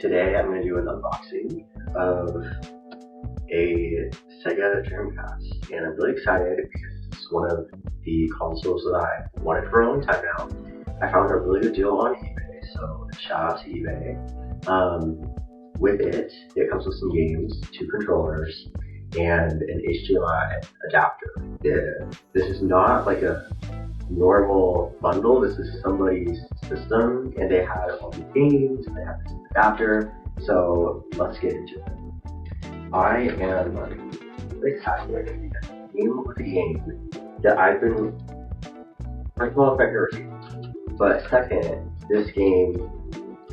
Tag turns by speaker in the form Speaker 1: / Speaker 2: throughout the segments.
Speaker 1: Today I'm going to do an unboxing of a Sega Dreamcast, and I'm really excited because it's one of the consoles that I wanted for a long time now. I found a really good deal on eBay, so shout out to eBay. With it comes with some games, 2 controllers, and an HDMI adapter. This is not like a normal bundle. This is somebody's system, and they had all the games, and they have this adapter. So let's get into it. I am really excited to game with a game that I've been, first of all, I've never seen, but second, this game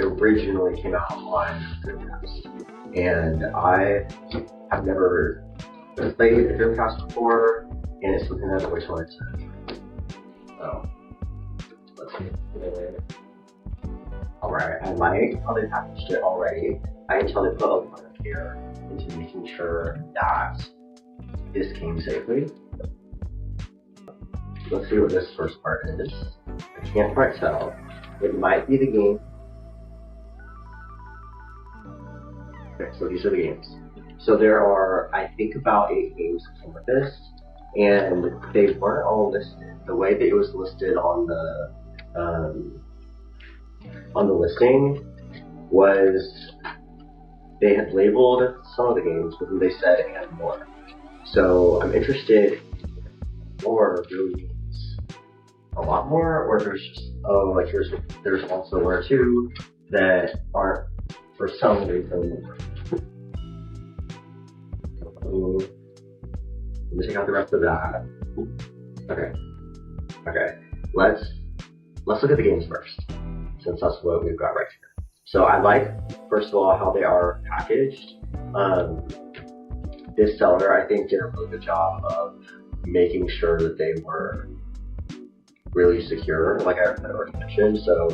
Speaker 1: originally came out on Dreamcast, and I have never played a Dreamcast before, and it's something that I've always wanted to try. So let's get it. Alright, I like how they packaged it already. I can tell they put a lot of care into making sure that this came safely. Let's see what this first part is. I can't quite tell. It might be the game. Okay, so these are the games. So there are, I think, about 8 games that come with this, and they weren't all listed. The way that it was listed on the listing was they had labeled some of the games, but then they said and more. So I'm interested more really means a lot more, or there's just there's also 1 or 2 that aren't for some reason. Let me take out the rest of that. Okay. Let's look at the games first, since that's what we've got right here. So I like, first of all, how they are packaged. This seller, I think, did a really good job of making sure that they were really secure, like I already mentioned. So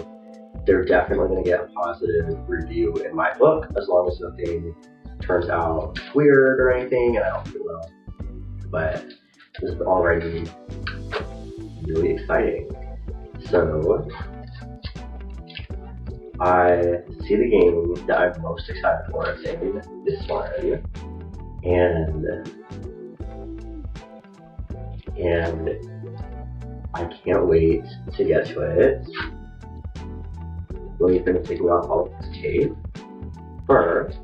Speaker 1: they're definitely going to get a positive review in my book, as long as nothing turns out weird or anything, and I don't think it will. But this is already really exciting. So I see the game that I'm most excited for. It's in this one, and I can't wait to get to it. Let me finish taking off all of this tape first.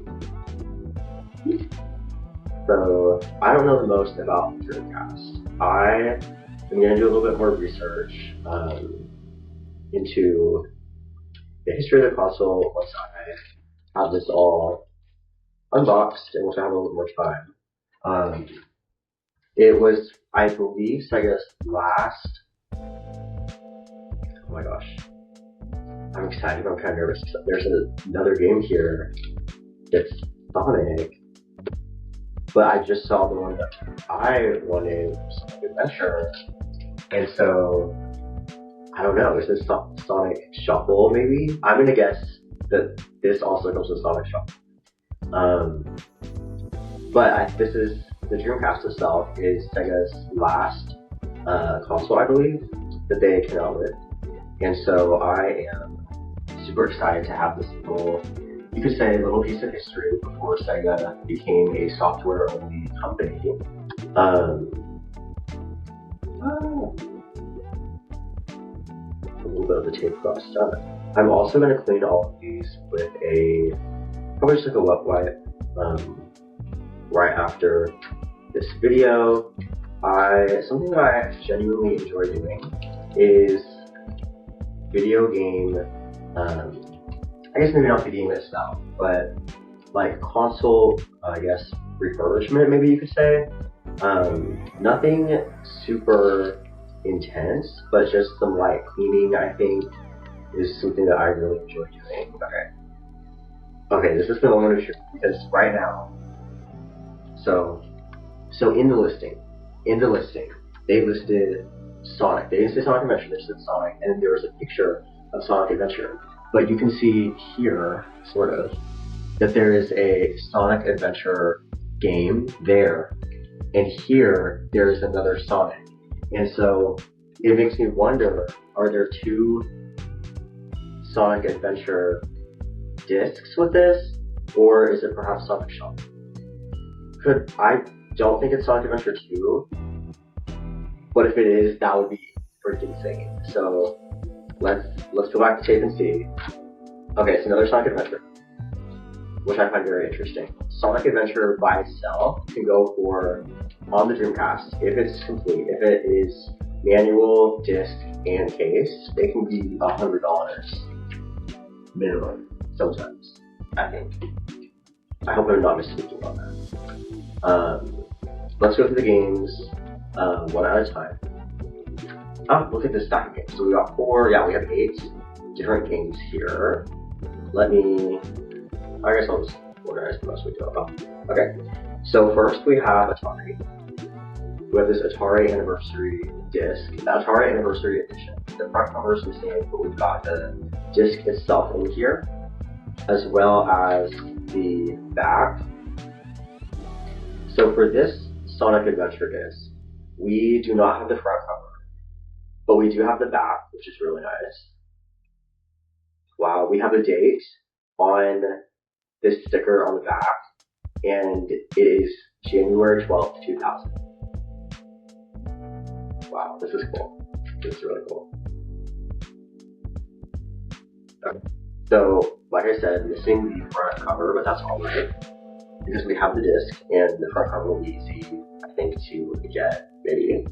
Speaker 1: So I don't know the most about the Dreamcast. I am going to do a little bit more research into the history of the console once I have this all unboxed and once I have a little more time. It was, I believe, Sega's last. Oh my gosh, I'm excited. I'm kind of nervous. There's another game here that's Sonic. But I just saw the one that I wanted, Sonic Adventure, and so, I don't know, is this Sonic Shuffle maybe? I'm gonna guess that this also comes with Sonic Shuffle. But this is, the Dreamcast itself is Sega's last console, I believe, that they came out with, and so I am super excited to have this little, you could say, a little piece of history before Sega became a software-only company. A little bit of the tape crossed up. I'm also going to clean all of these with probably just like a wet wipe right after this video. Something that I genuinely enjoy doing is video game, I guess maybe not the game itself, but like console, I guess, refurbishment, maybe you could say. Nothing super intense, but just some light cleaning, I think, is something that I really enjoy doing. Okay, this is the moment of truth, because right now, so in the listing, they listed Sonic. They didn't say Sonic Adventure, they said Sonic, and then there was a picture of Sonic Adventure. But you can see here, sort of, that there is a Sonic Adventure game there, and here there is another Sonic. And so it makes me wonder, are there 2 Sonic Adventure discs with this, or is it perhaps Sonic Shop? I don't think it's Sonic Adventure 2, but if it is, that would be freaking insane. So let's go back to tape and see. Okay, it's another Sonic Adventure, which I find very interesting. Sonic Adventure by itself can go for, on the Dreamcast, if it's complete, if it is manual, disc, and case, they can be $100 minimum sometimes, I think. I hope I'm not misspeaking on that. Let's go through the games one at a time. Oh, look at this stack of games. So we got 4, yeah, we have 8 different games here. I guess I'll just organize the best we go. Oh, okay. So first we have Atari. We have this Atari Anniversary disc, the Atari Anniversary Edition. The front cover is the same, but we've got the disc itself in here, as well as the back. So for this Sonic Adventure disc, we do not have the front cover, but we do have the back, which is really nice. Wow, we have a date on this sticker on the back, and it is January 12th, 2000. Wow, this is cool. This is really cool. Okay. So, like I said, missing the front cover, but that's alright, because we have the disc, and the front cover will be easy, I think, to get, maybe.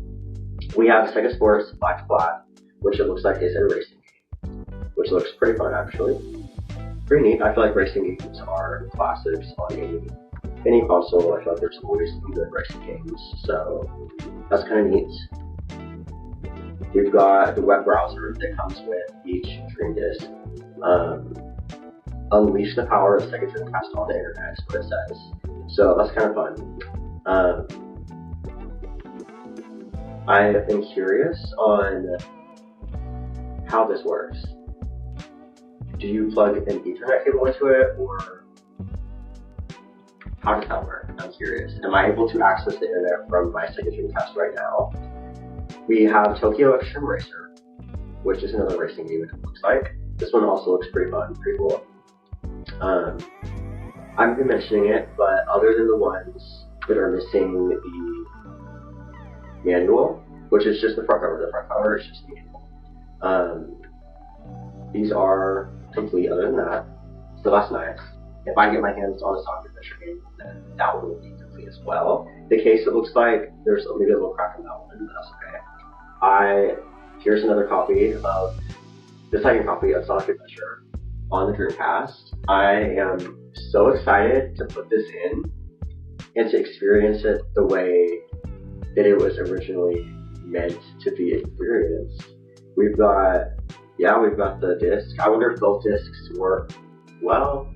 Speaker 1: We have Sega Sports Black Flat, which it looks like is a racing game, which looks pretty fun, actually. Pretty neat. I feel like racing games are classics on any console. I feel like there's always some good racing games, so that's kind of neat. We've got the web browser that comes with each Dream Disc. Unleash the power of Sega Dreamcast on the internet is what it says. So that's kind of fun. I have been curious on how this works. Do you plug an Ethernet cable into it, or how does that work? I'm curious. Am I able to access the internet from my Sega Dreamcast right now? We have Tokyo Extreme Racer, which is another racing game, it looks like. This one also looks pretty fun, pretty cool. I've been mentioning it, but other than the ones that are missing the manual, which is just the front cover is just the manual. These are complete other than that, so that's nice. If I get my hands on a Sonic Adventure game, then that one will be complete as well. The case, it looks like there's maybe a little crack in that one, but that's okay. Here's another copy of the second copy of Sonic Adventure on the Dreamcast. I am so excited to put this in and to experience it the way that it was originally meant to be experienced. We've got the disc. I wonder if both discs work well,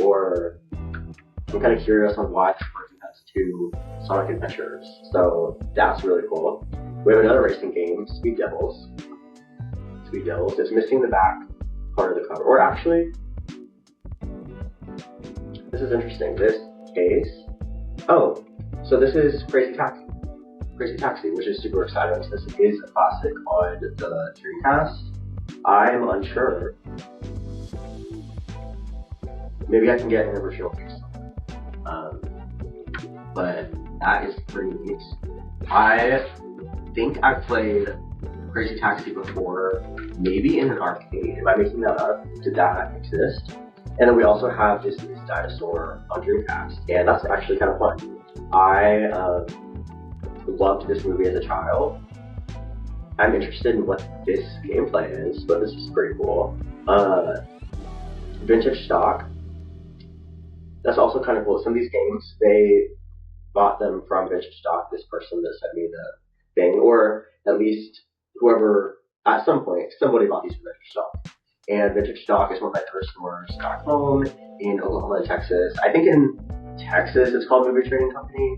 Speaker 1: or I'm kind of curious on why this person has 2 Sonic Adventures. So that's really cool. We have another racing game, Speed Devils. It's missing the back part of the cover. Or actually, this is interesting. This case. Oh, so this is Crazy Taxi, which is super exciting. This is a classic on the Dreamcast. I'm unsure. Maybe I can get an original case. But that is pretty neat. I think I've played Crazy Taxi before, maybe in an arcade. Am I making that up? Did that exist? And then we also have Disney's Dinosaur on Dreamcast, and that's actually kind of fun. I loved this movie as a child. I'm interested in what this gameplay is, but this is pretty cool. Vintage stock. That's also kind of cool. Some of these games, they bought them from vintage stock, this person that sent me the thing, or at least whoever, at some point, somebody bought these from vintage stock. And vintage stock is one of my first stores back home in Oklahoma and Texas. I think in Texas it's called Movie Trading Company,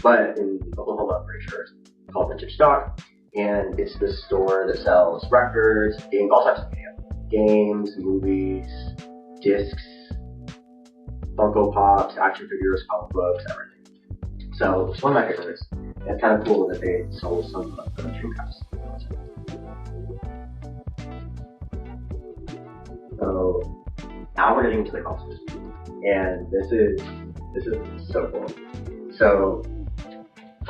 Speaker 1: but in Oklahoma I'm pretty sure it's called Vintage Stock. And it's this store that sells records, games, all types of media. Games, movies, discs, Funko Pops, action figures, comic books, everything. So it's one of my favorites. And it's kind of cool that they sold some of the Dreamcast. So now we're getting into the consoles, and this is so cool. So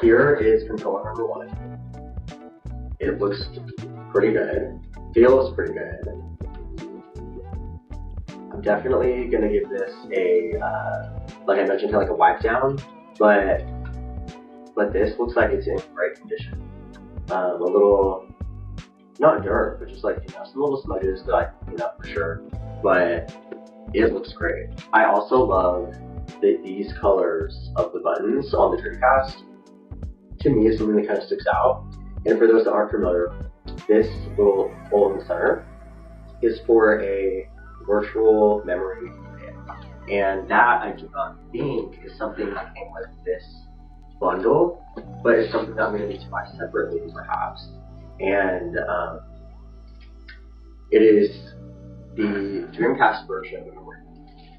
Speaker 1: here is controller number 1. It looks pretty good, feels pretty good. I'm definitely gonna give this a, like I mentioned, like a wipe down, but this looks like it's in great condition. A little, not dirt, but just like, you know, some little smudges that I can clean up for sure, but it looks great. I also love that these colors of the buttons on the Dreamcast, to me, is something that kind of sticks out. And for those that aren't familiar, this little hole in the center is for a virtual memory pin. And that, I do not think, is something that came with this bundle, but it's something that I'm going to need to buy separately, perhaps. And it is the Dreamcast version,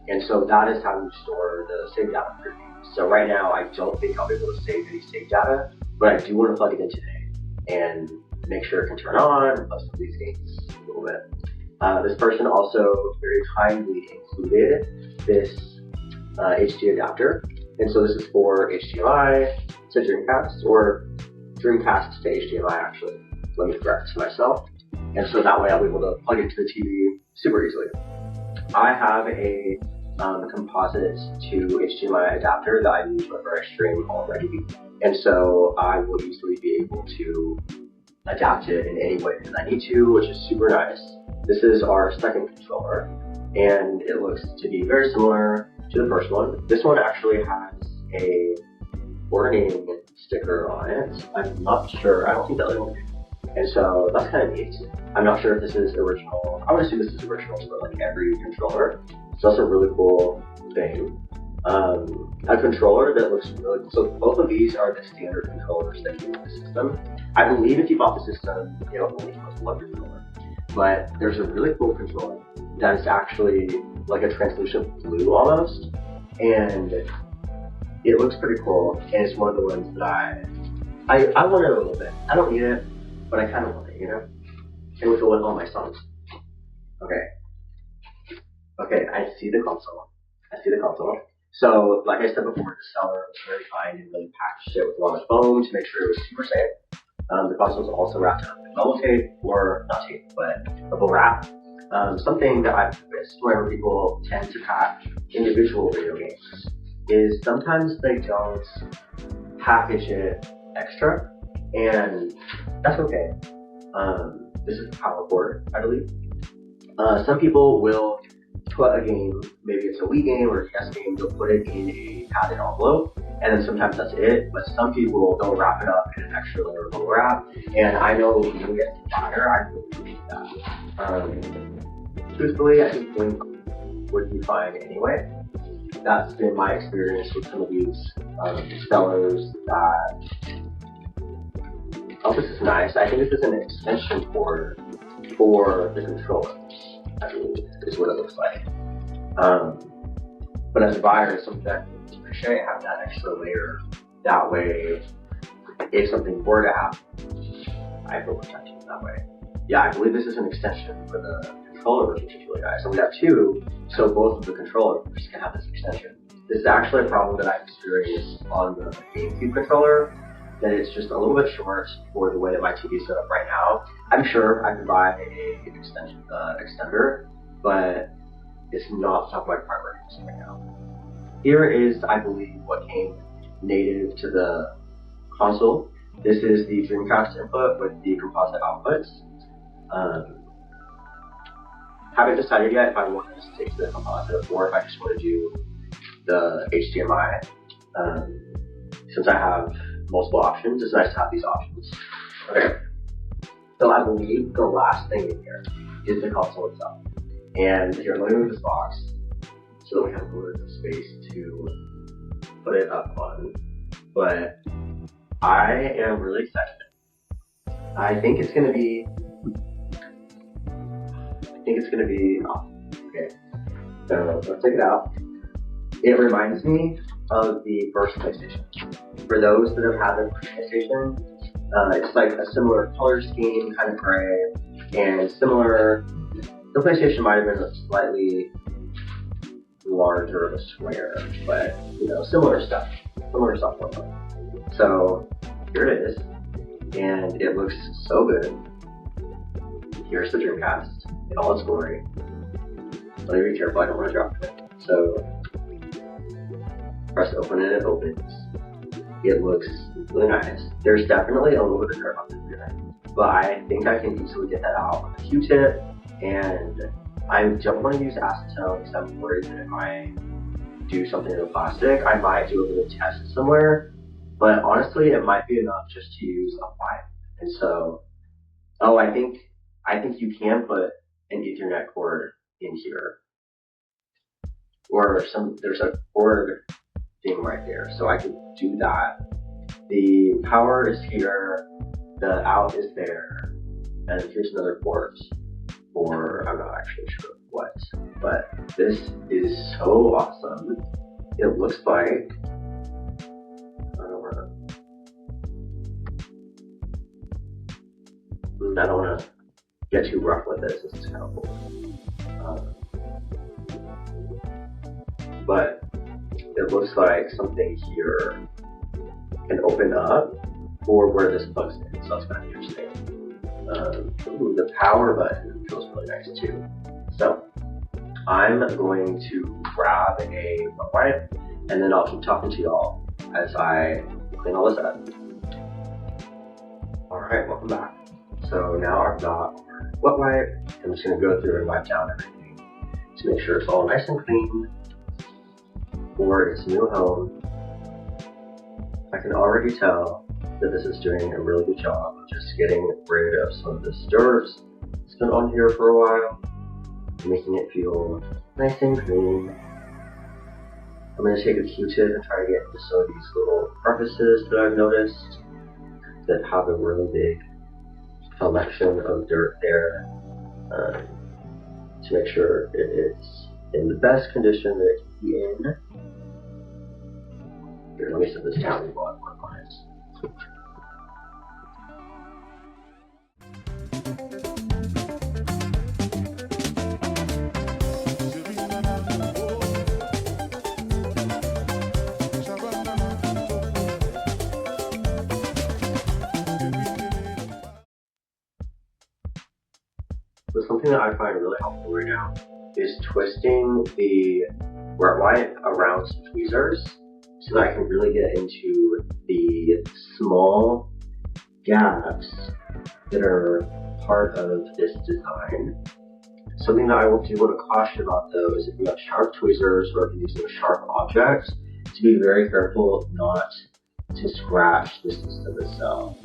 Speaker 1: and so that is how you store the save data for games. So right now, I don't think I'll be able to save any save data, but I do want to plug it in today and make sure it can turn on and play some of these games a little bit. This person also very kindly included this HD adapter, and so this is for HDMI to Dreamcast, or Dreamcast to HDMI actually. Let me correct myself. And so that way I'll be able to plug into the TV super easily. I have a composite to HDMI adapter that I use whenever I stream already, and so I will easily be able to adapt it in any way that I need to, which is super nice. This is our second controller, and it looks to be very similar to the first one. This one actually has a warning sticker on it. I'm not sure, I don't think that label did. And so that's kind of neat. I'm not sure if this is original. I would assume this is original for like every controller. So that's a really cool thing. A controller that looks really, so both of these are the standard controllers that came with the system. I believe if you bought the system, it only comes with one controller. But there's a really cool controller that is actually like a translucent blue almost. And it looks pretty cool. And it's one of the ones that I want it a little bit. I don't need it, but I kind of want it, you know? And with all my songs. Okay, I see the console. So, like I said before, the seller was very kind and really packaged it with a lot of foam to make sure it was super safe. The console was also wrapped up in bubble tape, or not tape, but bubble wrap. Something that I've noticed whenever people tend to pack individual video games is sometimes they don't package it extra, and that's okay. This is the power cord, I believe. Some people will put a game, maybe it's a Wii game or a DS game, they'll put it in a padded envelope, and then sometimes that's it, but some people, they'll wrap it up in an extra layer of bubble wrap, and I know when you get the batter, I really appreciate that. Truthfully, I think Link would be fine anyway. That's been my experience with some of these sellers that, oh, this is nice. I think this is an extension cord for the controllers, I believe, is what it looks like. But as a buyer, it's something that I appreciate, have that extra layer. That way, if something were to happen, I feel protected that way. Yeah, I believe this is an extension for the controllers, which is really nice. And we have two, so both of the controllers can have this extension. This is actually a problem that I've experienced on the GameCube controller, that it's just a little bit short for the way that my TV is set up right now. I'm sure I could buy an extender, but it's not top of my priorities right now. Here is, I believe, what came native to the console. This is the Dreamcast input with the composite outputs. Haven't decided yet if I want to stick to the composite or if I just want to do the HDMI. Since I have multiple options, it's nice to have these options. Okay, so I believe the last thing in here is the console itself. And here, let me move this box so that we have a little bit of space to put it up on. But I am really excited. I think it's gonna be awesome. Okay, so let's take it out. It reminds me of the first PlayStation. For those that have had the first PlayStation, it's like a similar color scheme, kind of gray, and similar. The PlayStation might have been slightly larger of a square, but similar stuff going on. So here it is, and it looks so good. Here's the Dreamcast in all its glory. Let me be careful, I don't want to drop it. So press open and it opens. It looks really nice. There's definitely a little bit of dirt on it here, but I think I can easily get that out with a Q-tip, and I don't want to use acetone because I'm worried that if I do something in the plastic, I might do a little test somewhere, but honestly it might be enough just to use a wipe. And so, I think you can put an Ethernet cord in here, or there's a cord thing right there, so I could do that. The power is here, the out is there, and here's another port for, I'm not actually sure what, but this is so awesome. It looks like, I don't want to get too rough with this, this is kind of cool. But it looks like something here can open up for where this plugs in, so that's kind of interesting. The power button feels really nice too. So I'm going to grab a wipe, and then I'll keep talking to y'all as I clean all this up. Alright, welcome back. So now I've got our wet wipe. I'm just going to go through and wipe down everything to make sure it's all nice and clean for its new home. I can already tell that this is doing a really good job of just getting rid of some of this dirt. It's been on here for a while, making it feel nice and clean. I'm going to take a Q-tip and try to get into some of these little crevices that I've noticed that have a really big collection of dirt there, to make sure it is in the best condition that it can be in. Here, let me set this down and work on it. So something that I find really helpful right now is twisting the wet wipe around some tweezers so that I can really get into the small gaps that are part of this design. Something that I do want to caution about though is if you have sharp tweezers or if you're using a sharp object, to be very careful not to scratch the system itself.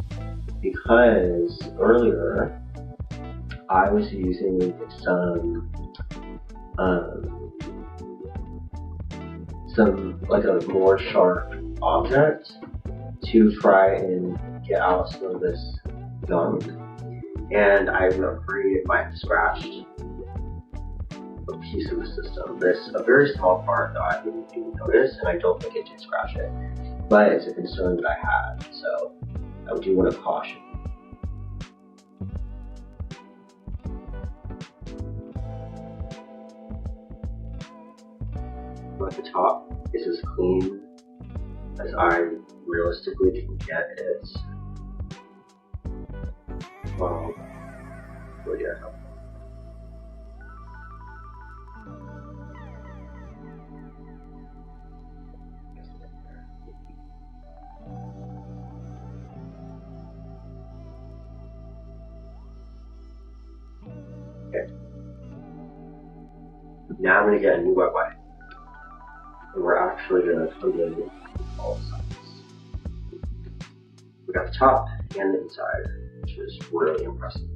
Speaker 1: Because earlier I was using some like a more sharp object to try and get out some of this gunk, and I'm afraid it might have scratched a piece of the system. This a very small part that I didn't even notice, and I don't think it did scratch it, but it's a concern that I had, so I do want to caution. At the top is as clean as I realistically can get it. Well, yeah. Okay. Now I'm going to get a new wet wipe. And we're actually going to come in all sides. We got the top and the inside, which is really impressive.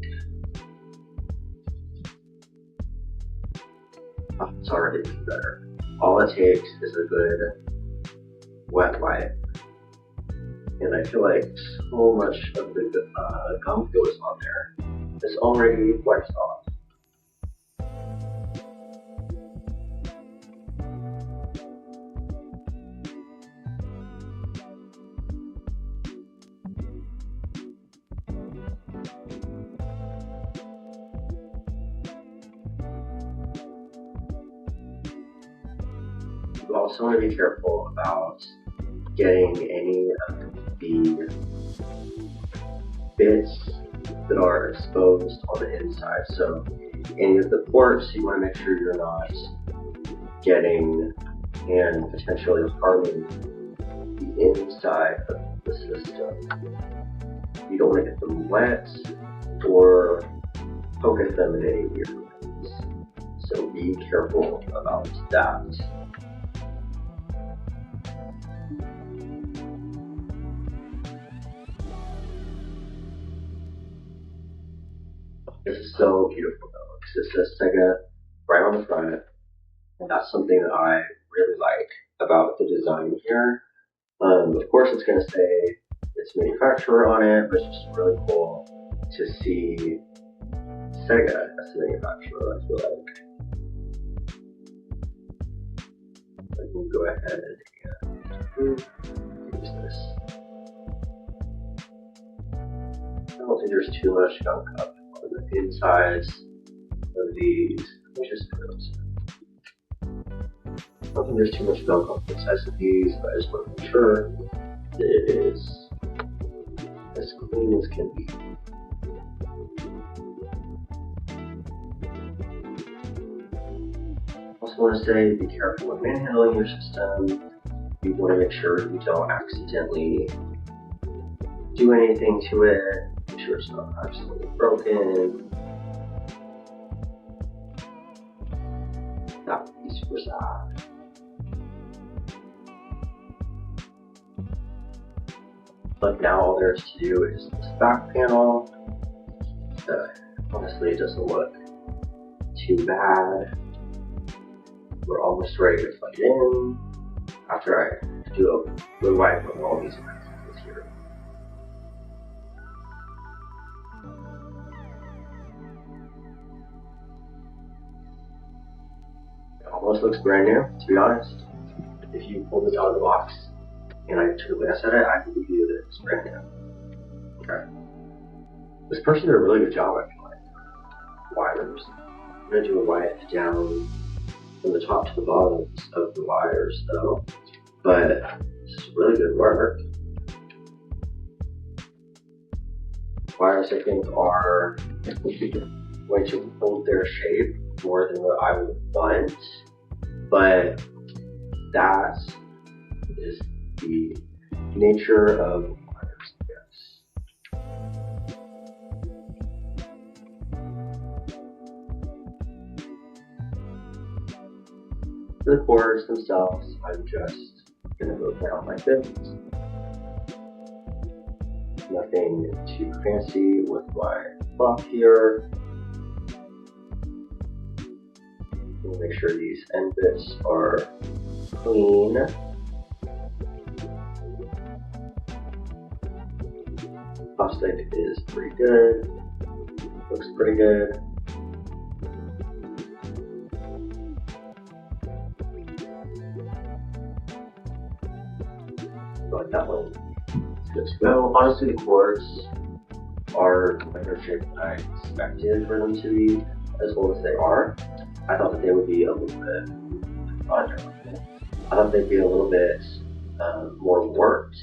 Speaker 1: Oh, it's already better. All it takes is a good wet wipe. And I feel like so much of the gum that was on there is already wiped off. You also want to be careful about getting any of the bits that are exposed on the inside. So any of the ports, you want to make sure you're not getting and potentially harming the inside of the system. You don't want to get them wet or poke at them in any weird ways. So be careful about that. This is so beautiful though, because it says Sega right on the front, and that's something that I really like about the design here. Of course, it's going to say its manufacturer on it, but it's just really cool to see Sega as the manufacturer, I feel like. Let me go ahead and use this. I don't think there's too much gunk up on the insides of these. Let me just put those. I don't think there's too much gunk on the insides of these, but I just want to make sure that it is as clean as can be. Also want to say, be careful when manhandling your system. You want to make sure you don't accidentally do anything to it. Make sure it's not absolutely broken. That piece was But now all there is to do is this back panel. Honestly, it doesn't look too bad. We're almost ready to plug it in after I do a good wipe of all these pieces here. It almost looks brand new, to be honest. If you pull this out of the box and I took a glance at it, I believe you that it's brand new. Okay. This person did a really good job, I feel like. Wires. I'm going to do a wipe down from the top to the bottom of the wires though, but it's really good work. Wires I think are going to hold their shape more than what I would want, but that is the nature of wires, I guess. For the cords themselves, I'm just going to go down like this. Nothing too fancy with my cloth here. We'll make sure these end bits are clean. Plastic is pretty good. Looks pretty good. Like that one. Good to go. Honestly, the cords are the better shape than I expected for them to be, as well as they are. I thought that they would be a little bit larger. I thought they'd be a little bit more warped,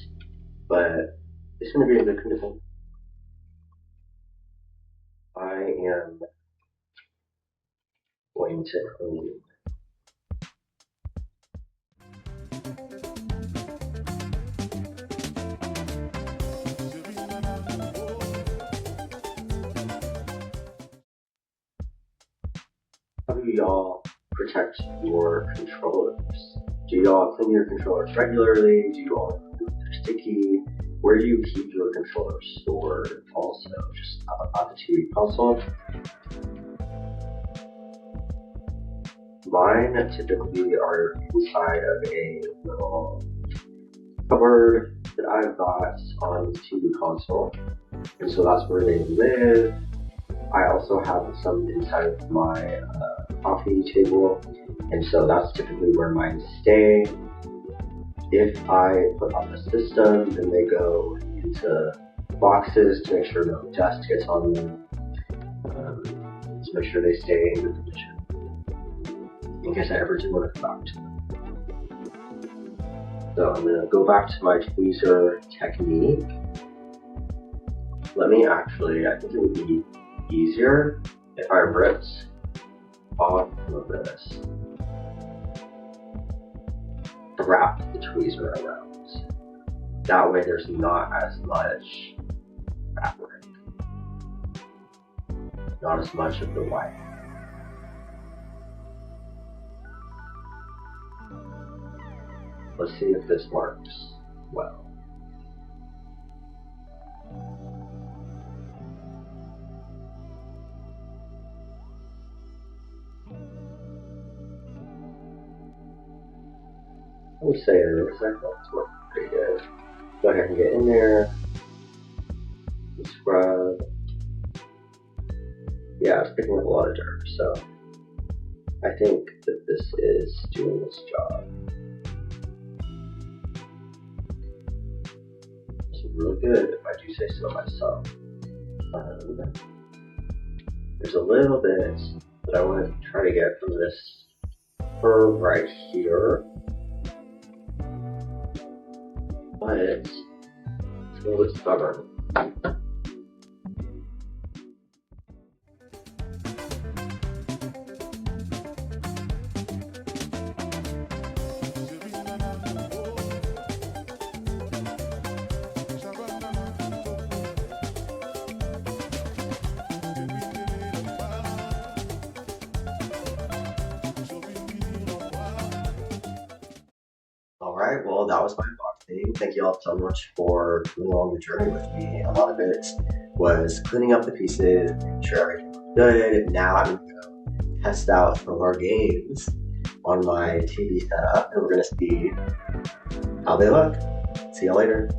Speaker 1: but it's going to be a good condition. I am going to clean. How do y'all protect your controllers? Do y'all clean your controllers regularly? Do you all remove their sticky? Where do you keep your controllers stored also? Just on the TV console? Mine typically are inside of a little cupboard that I've got on the TV console, and so that's where they live. I also have some inside of my coffee table, and so that's typically where mine stay. If I put on the system, then they go into boxes to make sure no dust gets on them, to make sure they stay in good condition, in case I ever do want to come back to them. So I'm going to go back to my tweezer technique. I think it would be easier if I ripped off of this, wrap the tweezer around. That way there's not as much fabric, not as much of the white. Let's see if this works well. I would say it is. I thought it's working pretty good. Go ahead and get in there. Scrub. Yeah, it's picking up a lot of dirt, so I think that this is doing its job. It's really good, if I do say so myself. There's a little bit that I want to try to get from this fur right here, but it's a little bit stubborn. Alright, well that was my unboxing. Thank you all so much for coming along the journey with me. A lot of it was cleaning up the pieces, making sure everything was good. Now I'm going to test out some of our games on my TV setup and we're going to see how they look. See you later.